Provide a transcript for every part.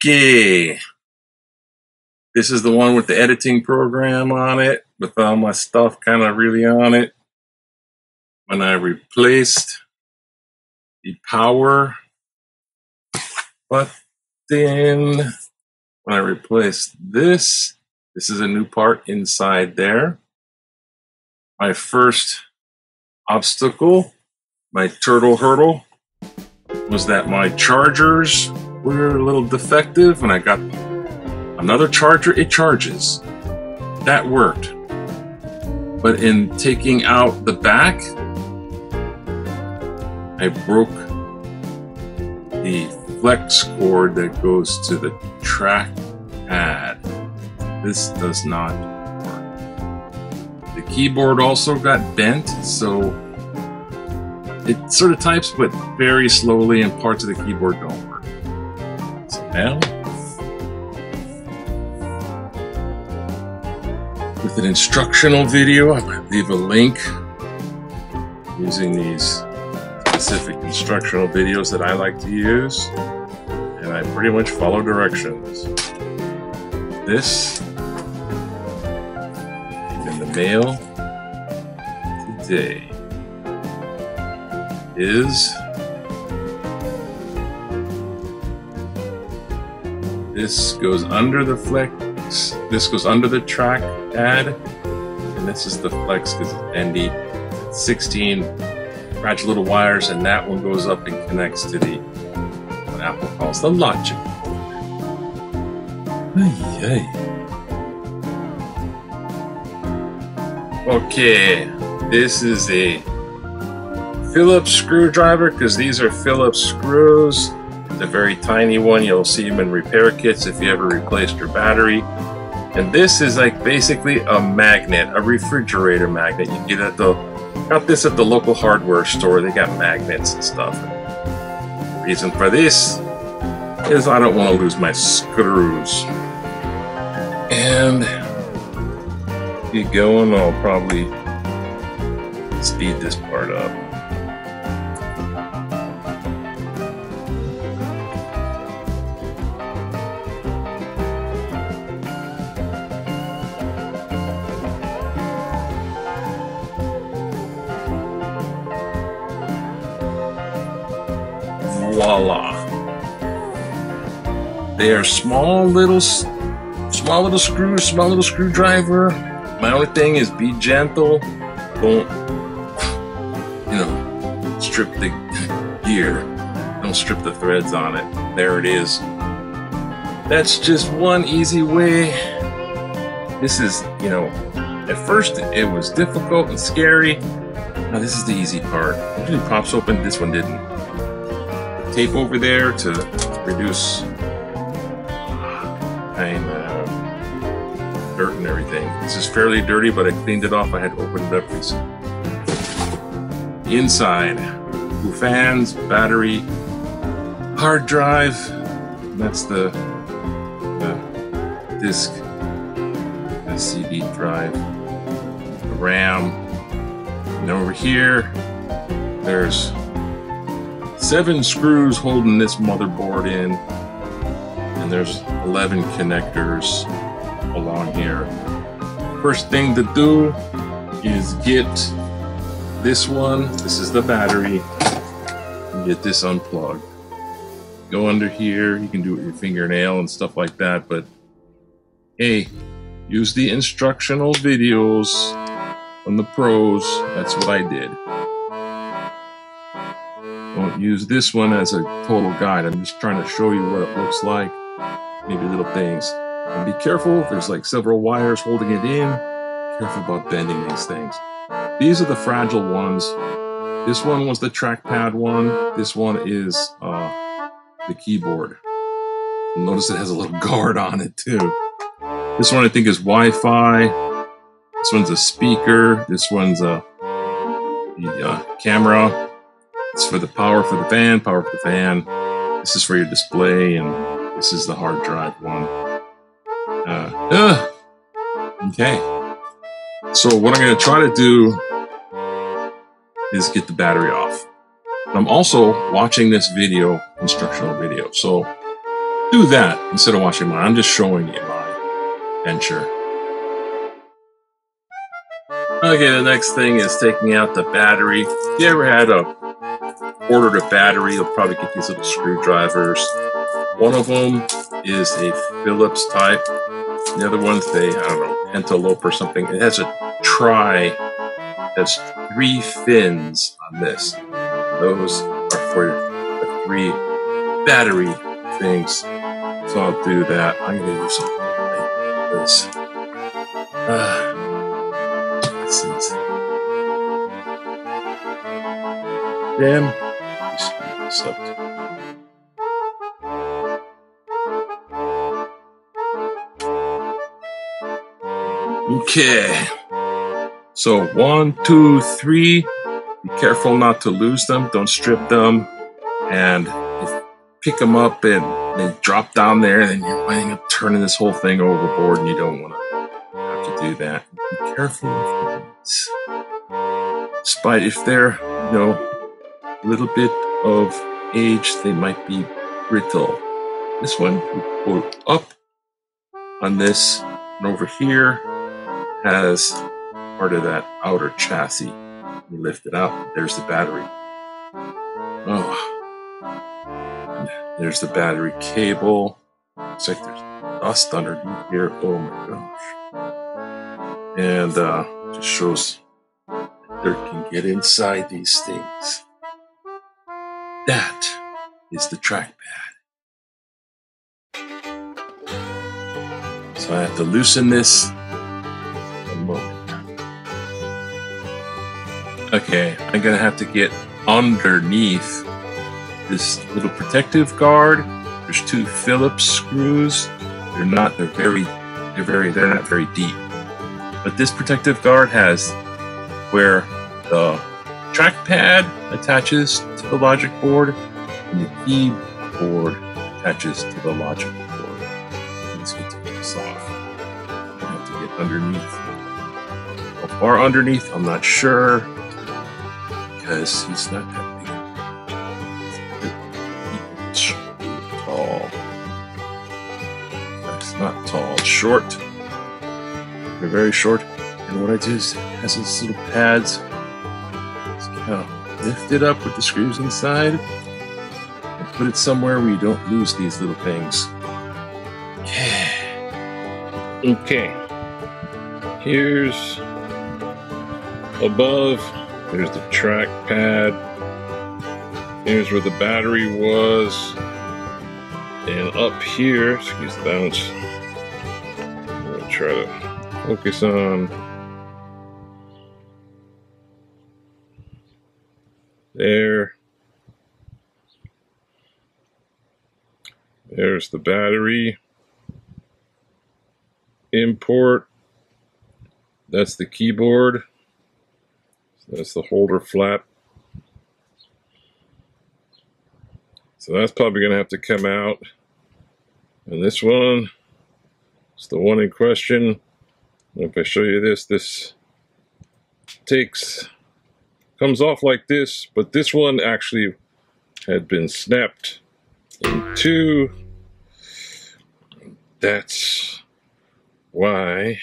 Okay, this is the one with the editing program on it, with all my stuff kind of really on it. When I replaced the power button, when I replaced this is a new part inside there. My first obstacle, my turtle hurdle, was that my chargers were a little defective, and I got another charger. It charges. That worked. But in taking out the back, I broke the flex cord that goes to the trackpad. This does not work. The keyboard also got bent, so it sort of types, but very slowly, and parts of the keyboard don't work. So now, with an instructional video, I might leave a link using these specific instructional videos that I like to use, and I pretty much follow directions. This came in the mail today. This goes under the flex, this goes under the trackpad, and this is the flex because it's bendy. It's 16 fragile little wires, and that one goes up and connects to the, what Apple calls the logic board. Okay, this is a Phillips screwdriver, because these are Phillips screws. The very tiny one, you'll see them in repair kits if you ever replaced your battery. And this is like basically a magnet, a refrigerator magnet. You get at the, got this at the local hardware store. They got magnets and stuff. The reason for this is I don't want to lose my screws. And get going, I'll probably speed this part up. Voila! They are small little screws, small little screwdriver. My only thing is be gentle. Don't, strip the gear. Don't strip the threads on it. There it is. That's just one easy way. This is, at first it was difficult and scary. Now this is the easy part. It usually pops open. This one didn't. Tape over there to reduce dirt and everything. This is fairly dirty, but I cleaned it off. I had to open it up recently. The inside, two fans, battery, hard drive. That's the disk, the CD drive, the RAM. And over here, there's 7 screws holding this motherboard in, and there's 11 connectors along here. First thing to do is get this one. This is the battery. And get this unplugged. Go under here. You can do it with your fingernail and stuff like that, but hey, use the instructional videos from the pros. That's what I did. Don't use this one as a total guide. I'm just trying to show you what it looks like. Maybe little things. And be careful, there's like several wires holding it in. Careful about bending these things. These are the fragile ones. This one was the trackpad one. This one is the keyboard. Notice it has a little guard on it too. This one I think is Wi-Fi. This one's a speaker. This one's the camera. It's for the power for the fan, power for the fan. This is for your display, and this is the hard drive one. Okay. So what I'm going to try to do is get the battery off. I'm also watching this video, instructional video. So do that instead of watching mine. I'm just showing you my venture. Okay, the next thing is taking out the battery. If you ever had ordered a battery, you'll probably get these little screwdrivers. One of them is a Phillips type. The other one's I don't know, antelope or something. It has has 3 fins on this. Those are for the 3 battery things. So I'll do that. I'm going to do something like this. This is damn. Screw this up. Okay. So 1, 2, 3. Be careful not to lose them. Don't strip them. And if you pick them up and they drop down there, then you're winding up turning this whole thing overboard, and you don't want to have to do that. Be careful with these. Despite if they're, a little bit of age, they might be brittle. This one, we pull up on this, and over here has part of that outer chassis. You lift it up, there's the battery. Oh, and there's the battery cable. Looks like there's dust underneath here. Oh my gosh. And just shows dirt can get inside these things. That is the trackpad. So I have to loosen this. One moment. Okay, I'm gonna have to get underneath this little protective guard. There's 2 Phillips screws. They're not very deep. But this protective guard has where the trackpad attaches to the logic board and the keyboard attaches to the logic board. Let's get this off. I have to get underneath. How far underneath, I'm not sure, because he's not that big. He's tall. That's not tall, it's short. They're very short. And what I do is it has these little pads. Just kind of lift it up with the screws inside and put it somewhere where you don't lose these little things. Okay. Here's above. There's the trackpad. Here's where the battery was. And up here, excuse the bounce. I'm going to try to focus on there. There's the battery import. That's the keyboard. That's the holder flap. So that's probably going to have to come out. And this one is the one in question. If I show you this comes off like this, but this one actually had been snapped in 2. That's why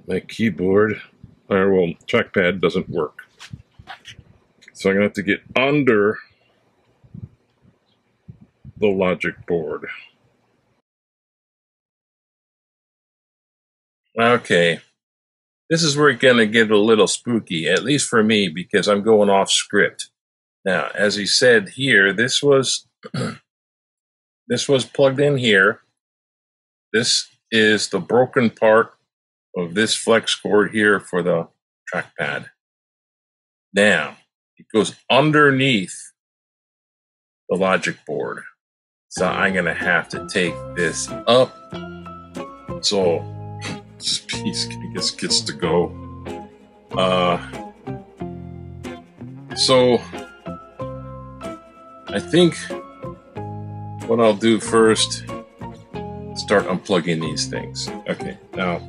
my keyboard, trackpad doesn't work. So I'm gonna have to get under the logic board. Okay, this is where it's gonna get a little spooky, at least for me, because I'm going off script. Now, as he said here, this was plugged in here. This is the broken part of this flex cord here for the trackpad. Now, it goes underneath the logic board. So I'm gonna have to take this up. So this piece gets to go. So I think what I'll do first, start unplugging these things. Okay, now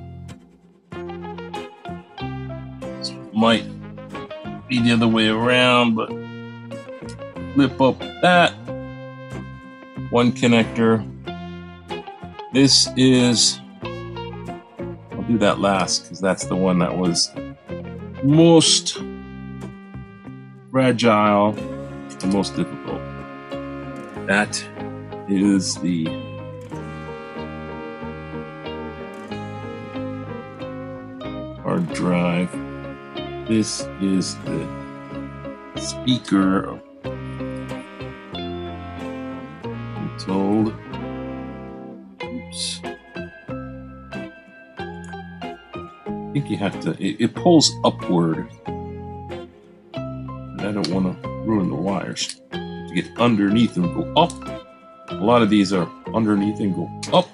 this might be the other way around, but flip up that. one connector. This is, I'll do that last because that's the one that was most fragile, the most difficult. That is the hard drive. This is the speaker. I'm told. Oops. I think you have to, it pulls upward. And I don't want to ruin the wires. To get underneath and go up. A lot of these are underneath and go up.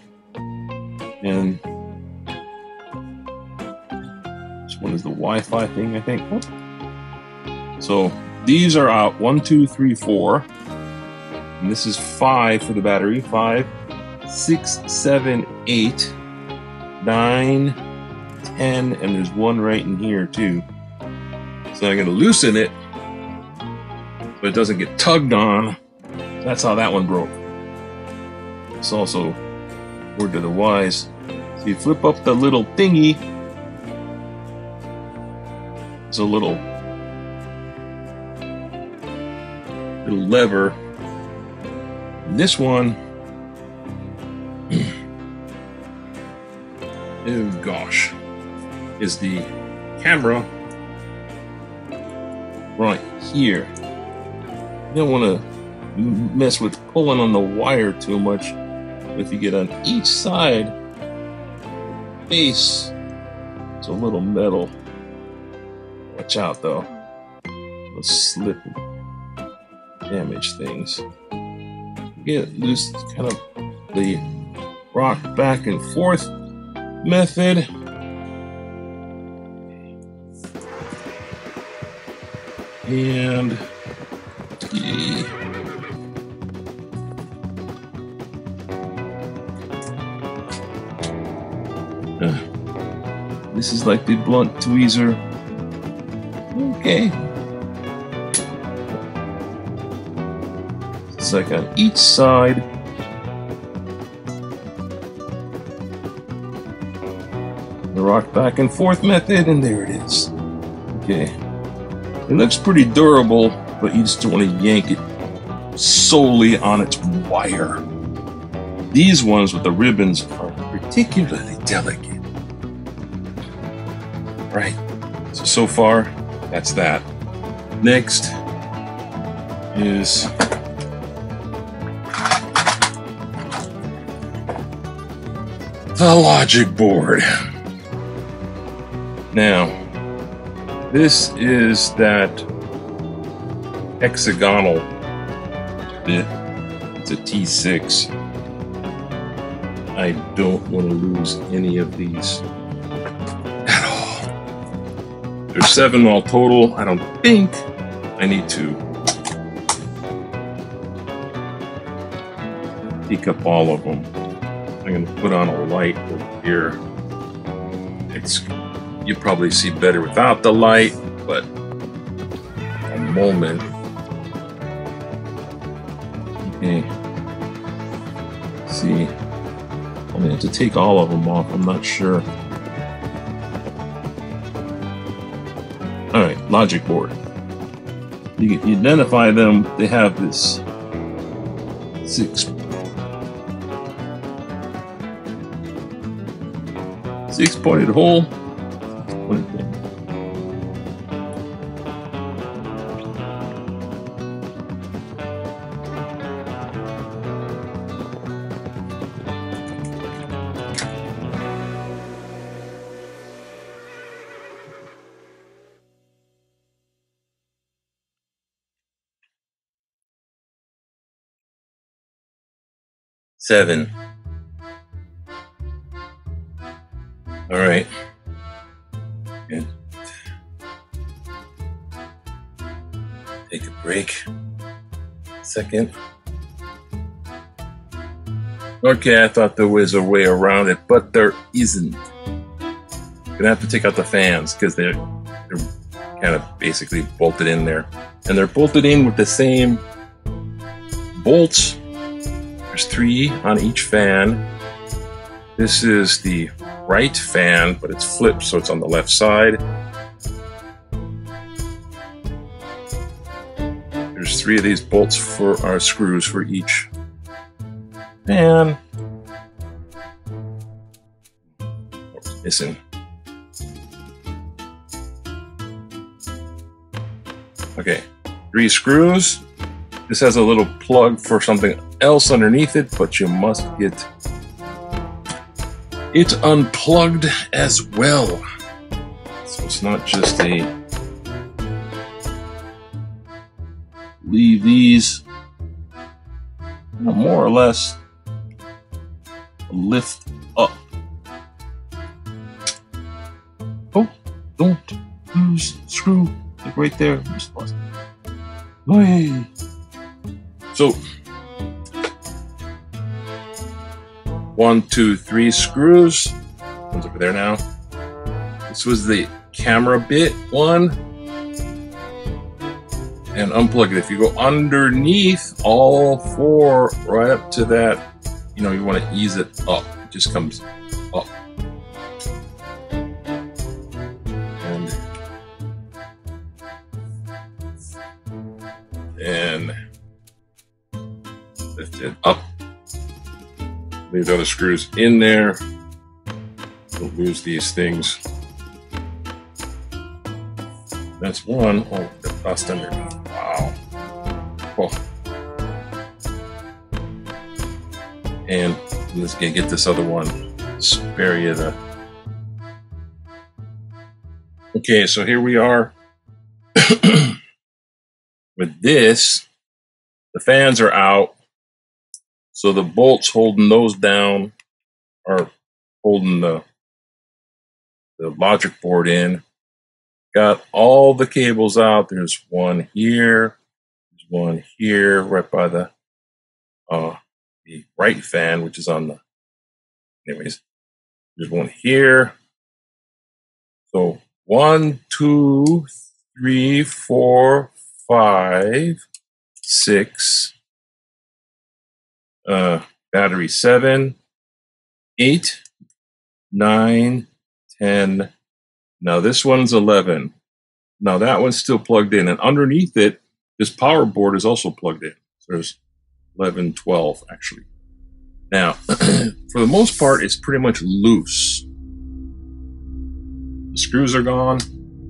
And this one is the Wi-Fi thing, I think. So these are out 1, 2, 3, 4. And this is 5 for the battery. 5, 6, 7, 8, 9, 10, and there's one right in here too. So I'm going to loosen it so it doesn't get tugged on. That's how that one broke. It's also word to the wise. So you flip up the little thingy. It's a little lever. And this one, oh gosh, is the camera right here. You don't want to mess with pulling on the wire too much. If you get on each side base, it's a little metal. Watch out though, it'll slip and damage things. Get loose, kind of the rock back and forth method. And this is like the blunt tweezer. Okay. It's like on each side. The rock back and forth method, and there it is. Okay. It looks pretty durable, but you just don't want to yank it solely on its wire. These ones with the ribbons are particularly delicate. Right. So far, that's that. Next is the logic board. Now, this is that hexagonal bit. It's a T6. I don't want to lose any of these at all. There's 7 all total. I don't think I need to pick up all of them. I'm going to put on a light over here. You probably see better without the light, but a moment. Okay. See, I'm going to have to take all of them off. I'm not sure. All right, logic board. You identify them. They have this 6-pointed hole. Seven. All right. Good. Take a break. Second. Okay, I thought there was a way around it, but there isn't. You're gonna have to take out the fans because they're kind of basically bolted in there, and they're bolted in with the same bolts. There's 3 on each fan. This is the right fan, but it's flipped, so it's on the left side. There's 3 of these bolts for our screws for each fan. What's missing? Okay, 3 screws. This has a little plug for something else underneath it, but you must get it unplugged as well. So it's not just a leave these more or less lift up. Oh, don't lose screw. Like right there. Hey. So 1, 2, 3 screws. One's over there now. This was the camera bit one. And unplug it. If you go underneath all 4 right up to that, you know, you want to ease it up. It just comes up. And lift it up. Leave the other screws in there. Don't lose these things. That's one. Oh, the dust underneath. Wow. Oh. And let's get this other one. Spare you the. Okay, so here we are. With this, the fans are out, so the bolts holding those down are holding the logic board in. Got all the cables out. There's one here, there's one here, right by the right fan, which is on the. Anyways, there's one here. So 1, 2, 3, 4, 5, 6, battery 7, 8, 9, 10. Now this one's 11. Now that one's still plugged in, and underneath it, this power board is also plugged in. So there's 11, 12 actually. Now, for the most part, it's pretty much loose. The screws are gone.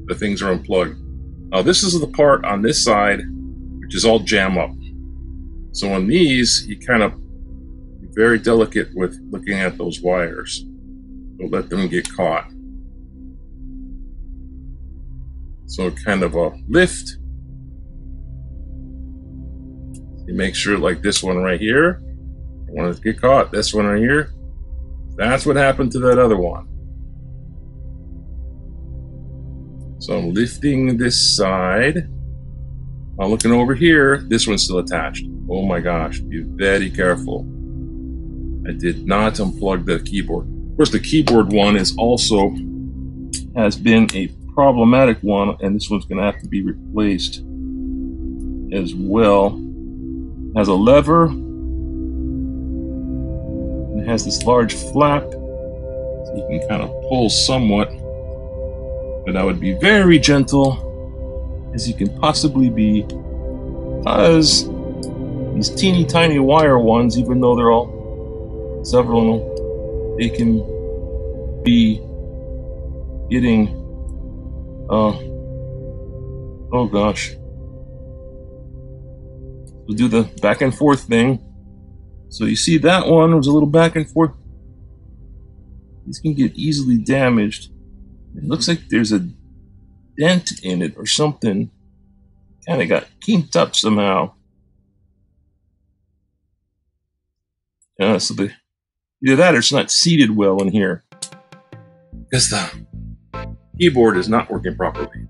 The things are unplugged. Now this is the part on this side, which is all jam up. So on these, you kind of be very delicate with looking at those wires. Don't let them get caught. So kind of a lift. You make sure like this one right here. Don't want it to get caught. This one right here. That's what happened to that other one. So I'm lifting this side. I'm looking over here. This one's still attached. Oh my gosh, be very careful. I did not unplug the keyboard. Of course, the keyboard one is also has been a problematic one, and this one's going to have to be replaced as well. It has a lever. It has this large flap, so you can kind of pull somewhat. But I would be very gentle as you can possibly be, because these teeny tiny wire ones, even though they're all several, they can be getting, oh gosh. We'll do the back and forth thing. So you see that one was a little back and forth. These can get easily damaged. It looks like there's a dent in it or something. Kind of got kinked up somehow. So either that or it's not seated well in here, because the keyboard is not working properly.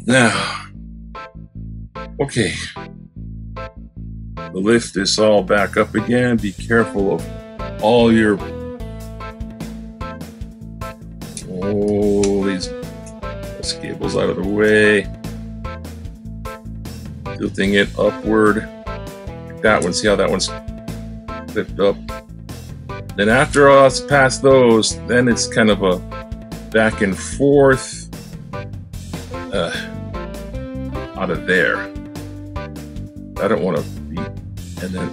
Now, okay. The lift is all back up again. Be careful of all your these cables out of the way. Tilting it upward. that one. See how that one's flipped up? Then after us past those, then it's kind of a back and forth out of there. I don't want to be, and then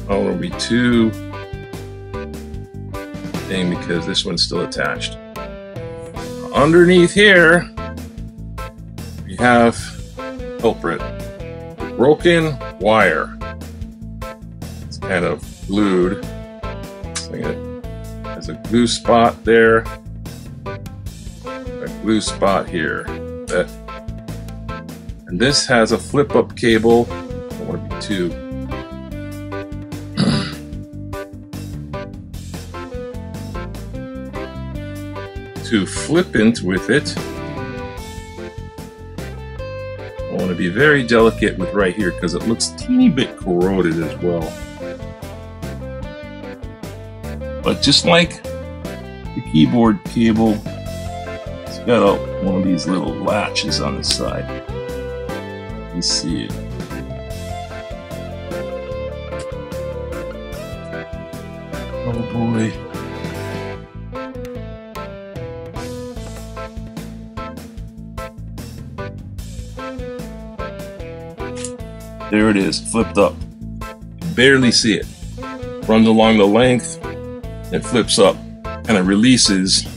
I don't want to be too thing because this one's still attached. Underneath here, we have the culprit, the broken wire. It's kind of glued. There's a glue spot there, a glue spot here. And this has a flip-up cable. I don't want to be too. too flippant with it. I want to be very delicate with right here because it looks a teeny bit corroded as well. But just like the keyboard cable, it's got one of these little latches on the side. You see it. Oh boy. There it is, flipped up. You barely see it. Runs along the length, it flips up, kind of releases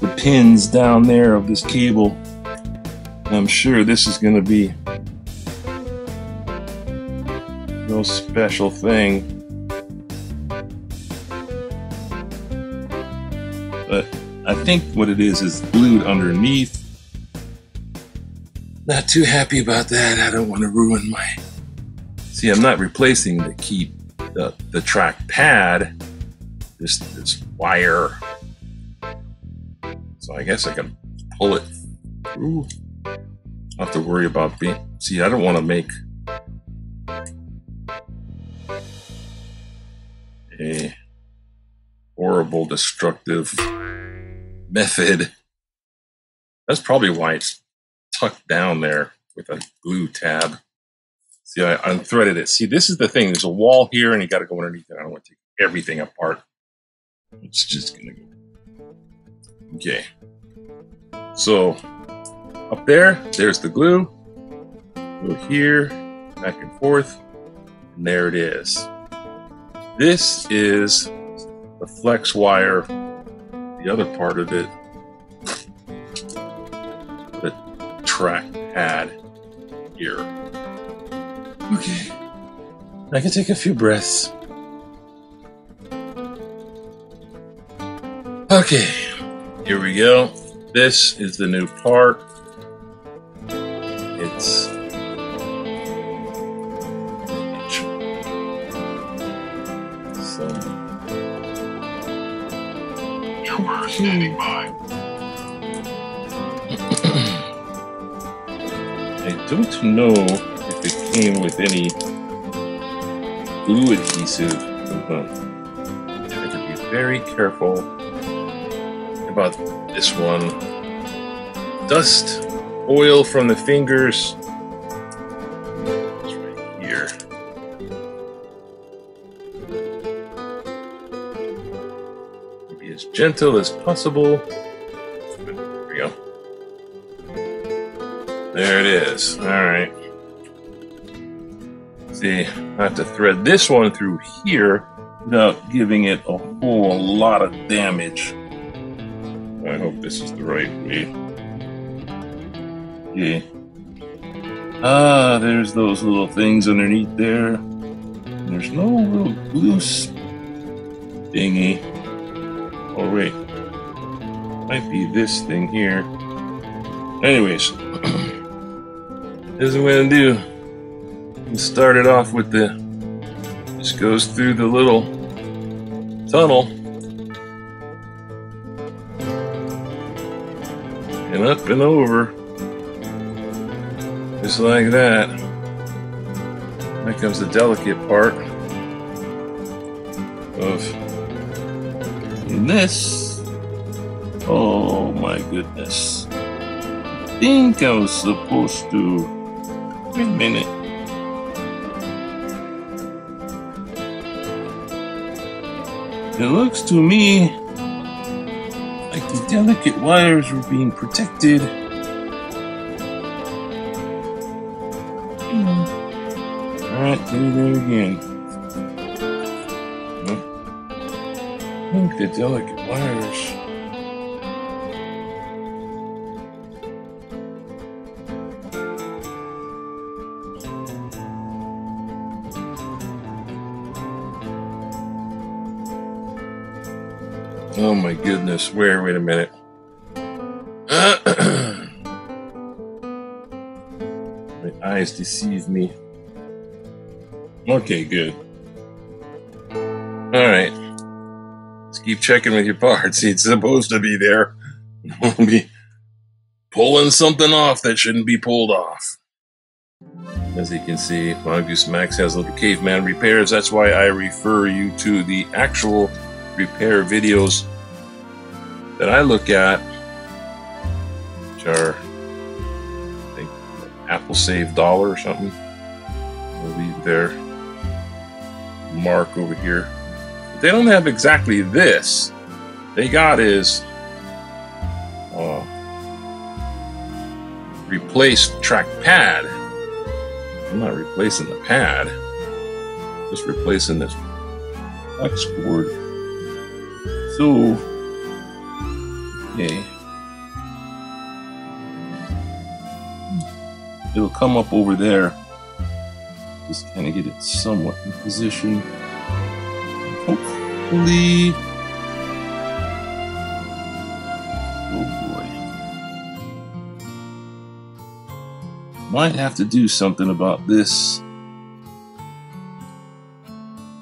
the pins down there of this cable. And I'm sure this is going to be no special thing. But I think what it is glued underneath. Not too happy about that. I don't want to ruin my... See, I'm not replacing the trackpad. This wire. So I guess I can pull it through. I don't have to worry about being... See, I don't want to make a horrible, destructive method. That's probably why it's tucked down there with a glue tab. See, I unthreaded it. See, this is the thing. There's a wall here, and you got to go underneath it. I don't want to take everything apart. It's just gonna go. Okay. So up there, there's the glue. Go here, back and forth, and there it is. This is the flex wire. The other part of it. Trackpad here. Okay. I can take a few breaths. Okay, here we go. This is the new part. It's Trooper standing by. I don't know if it came with any glue adhesive. I have to be very careful about this one. Dust, oil from the fingers. It's right here. Be as gentle as possible. There we go. There it is. All right. See, I have to thread this one through here without giving it a whole lot of damage. I hope this is the right way. Okay. Ah, there's those little things underneath there. There's no little glue thingy. Oh, wait. Might be this thing here. Anyways. This is what I'm gonna do. We'll start it off with the... Just goes through the little tunnel. And up and over. Just like that. There comes the delicate part of this. Oh my goodness. I think I was supposed to... Wait a minute. It looks to me like the delicate wires were being protected. Alright, do that again. Look at the delicate wires. Oh my goodness, wait a minute. My eyes deceive me. Okay, good. Alright. Let's keep checking with your parts. It's supposed to be there. We'll be pulling something off that shouldn't be pulled off. As you can see, Mongoose Max has little caveman repairs. That's why I refer you to the actual repair videos that I look at, which are, I think, Apple Save Dollar or something. I'll leave their mark over here. But they don't have exactly this. They got is replace Trackpad. I'm not replacing the pad, just replacing this flex cord. So, okay, it'll come up over there. Just kind of get it somewhat in position. Hopefully, oh boy, might have to do something about this.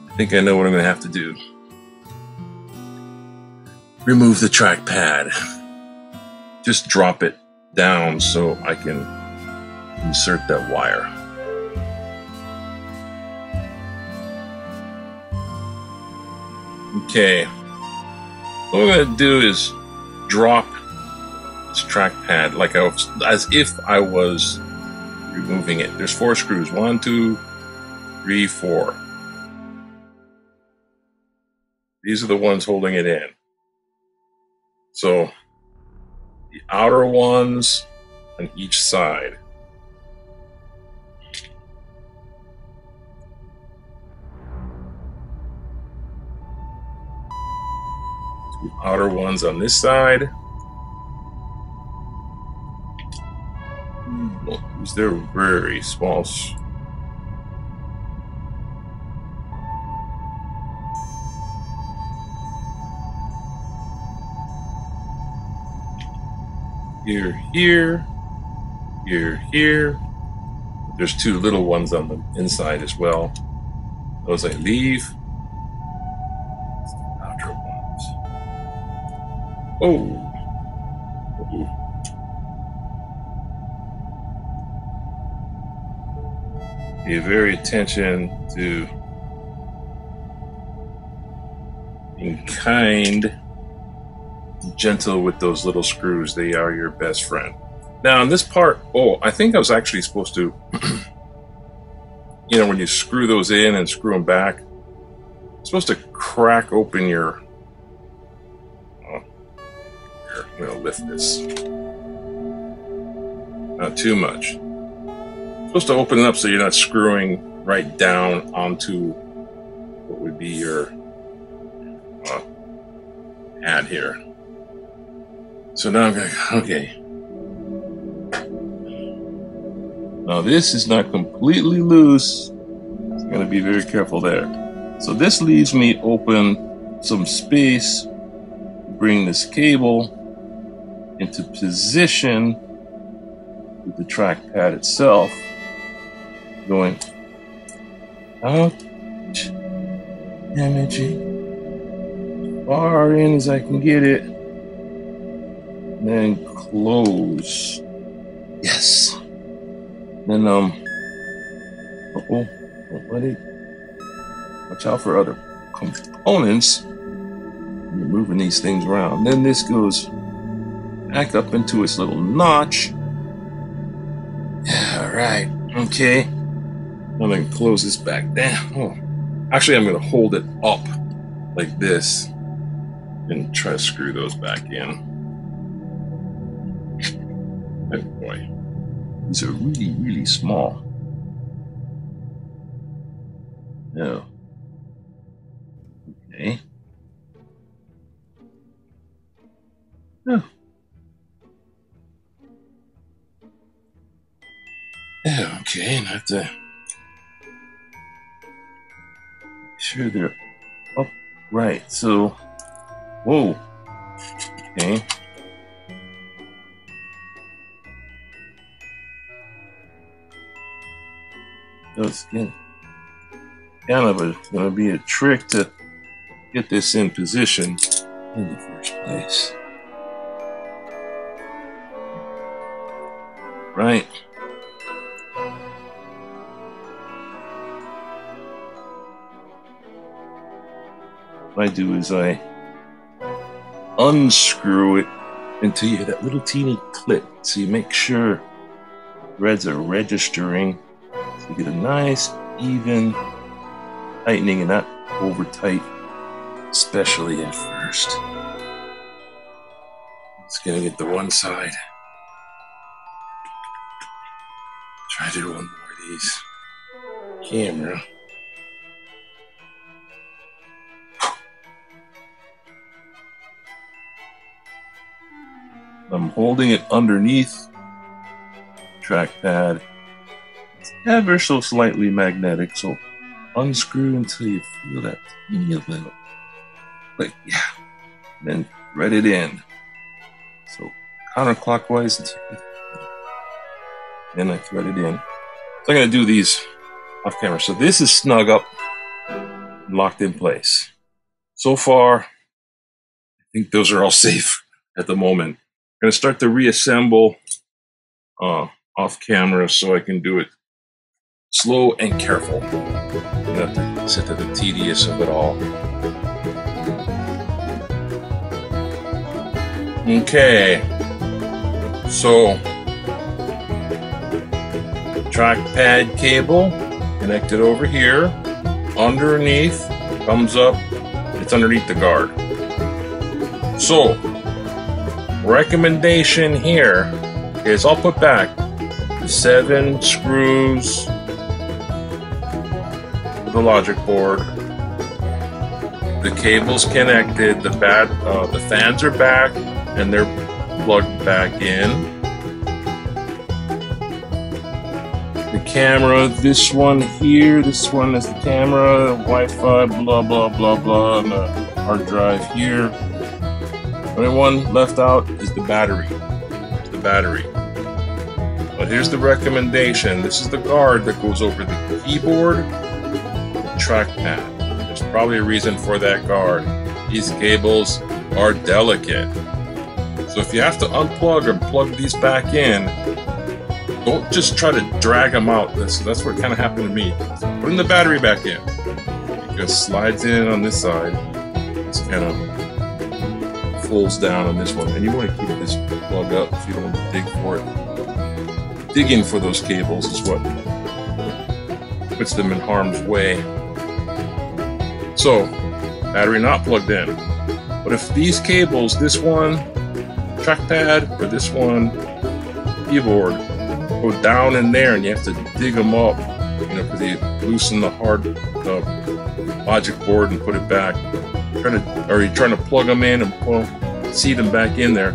I think I know what I'm going to have to do. Remove the trackpad. Just drop it down so I can insert that wire. Okay. What I'm going to do is drop this trackpad like as if I was removing it. There's 4 screws. 1, 2, 3, 4. These are the ones holding it in. So the outer ones on each side. Two outer ones on this side. They're very small. Here. There's 2 little ones on the inside as well. Those I leave. Outer ones. Oh. Pay very attention to being kind, gentle with those little screws. They are your best friend. Now on this part, I think I was actually supposed to, when you screw those in and screw them back, you're supposed to crack open your, here, I'm going to lift this. Not too much. You're supposed to open it up so you're not screwing right down onto what would be your pad here. So now I'm going to, okay. Now this is not completely loose. I'm going to be very careful there. So this leaves me open some space to bring this cable into position with the trackpad itself going out, damaging far in as I can get it. Then close. Yes. Then don't let it. Watch out for other components. You're moving these things around. Then this goes back up into its little notch. All right. Okay. I'm gonna close this back down. Actually, I'm gonna hold it up like this and try to screw those back in. Oh boy, these are really, really small. No. Okay. Oh. Yeah, okay, and I have to make sure they're upright. So, whoa. Okay. So it's kind of going to be a trick to get this in position in the first place. Right. What I do is I unscrew it until you hear that little teeny click. So you make sure threads are registering. So you get a nice, even tightening and not over tight, especially at first. Just gonna get the one side. Try to do one more of these. Camera. I'm holding it underneath Trackpad. It's ever so slightly magnetic, so unscrew until you feel that teeny little click. Yeah. And then thread it in. So counterclockwise until you get it. Then I thread it in. So I'm going to do these off camera. So this is snug up, locked in place. So far, I think those are all safe at the moment. I'm going to start to reassemble off camera so I can do it slow and careful. You have to sit to the tedious of it all. Okay, so trackpad cable connected over here, underneath, comes up, it's underneath the guard. So, recommendation here is I'll put back the 7 screws, the logic board, the cable's connected, the fans are back and they're plugged back in. The camera, this one here, this one is the camera, Wi-Fi, blah, blah, blah, blah, and the hard drive here. The only one left out is the battery. But here's the recommendation. This is the guard that goes over the keyboard, the trackpad. There's probably a reason for that guard. These cables are delicate. So if you have to unplug or plug these back in, don't just try to drag them out. That's what kind of happened to me. Putting the battery back in. It just slides in on this side. It's kind of folds down on this one. And you want to keep this plug up if you don't want to dig for it. Digging for those cables is what puts them in harm's way. So, battery not plugged in. But if these cables, this one, trackpad, or this one, keyboard, go down in there and you have to dig them up, because they loosen the hard logic board and put it back. Or you're trying to plug them in and seat them back in there.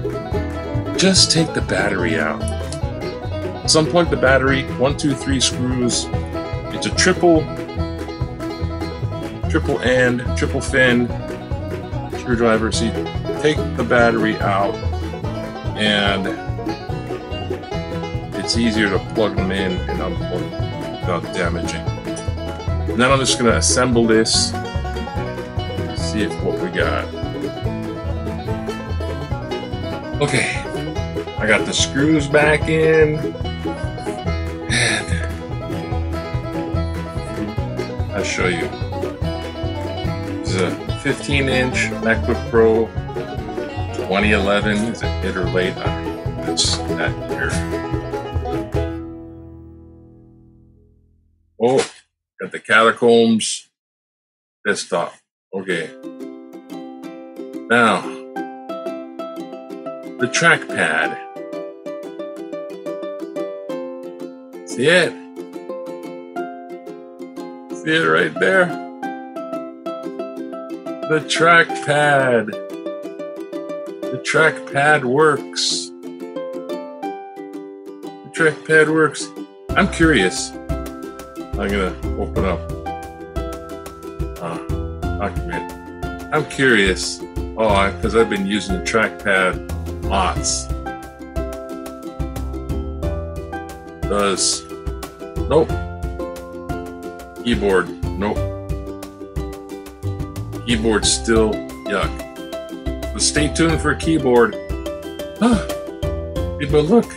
Just take the battery out. So unplug the battery, 1, 2, 3 screws. It's a triple fin screwdriver. So you take the battery out and it's easier to plug them in and unplug without damaging. And then I'm just going to assemble this, see what we got. Okay, I got the screws back in, and I'll show you. This is a 15-inch MacBook Pro, 2011. Is it mid or late? I don't know. It's that year. Oh, got the Catacombs desktop. Okay. Now, the trackpad. See it? See it right there? The trackpad. The trackpad works. The trackpad works. I'm curious. I'm gonna open up document. I'm curious. Oh, because I've been using the trackpad lots. Does nope. Keyboard, nope. Keyboard still yuck. So stay tuned for keyboard. But look,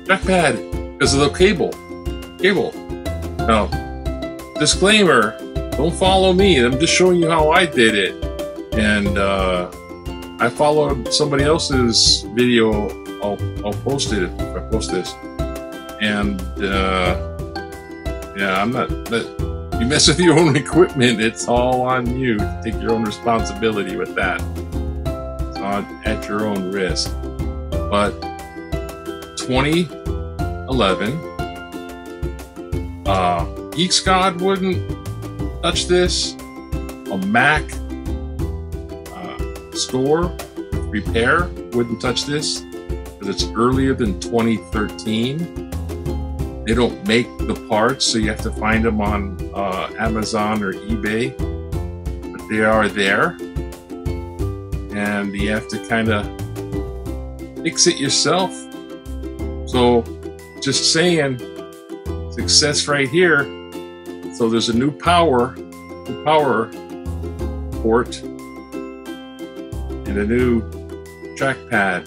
trackpad because of the cable. Now, disclaimer: don't follow me. I'm just showing you how I did it, and I followed somebody else's video. I'll post it if I post this. And yeah, I'm not. You mess with your own equipment, it's all on you. Take your own responsibility with that. It's at your own risk. But 2011, Geek Squad wouldn't touch this. A Mac store repair wouldn't touch this because it's earlier than 2013. They don't make the parts, so you have to find them on Amazon or eBay, but they are there, and you have to kind of fix it yourself. So, just saying, success right here. So there's a new power port, and a new trackpad.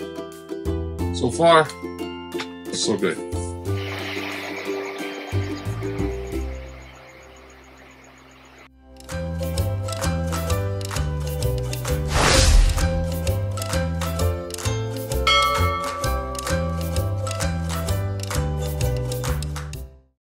So far, so good.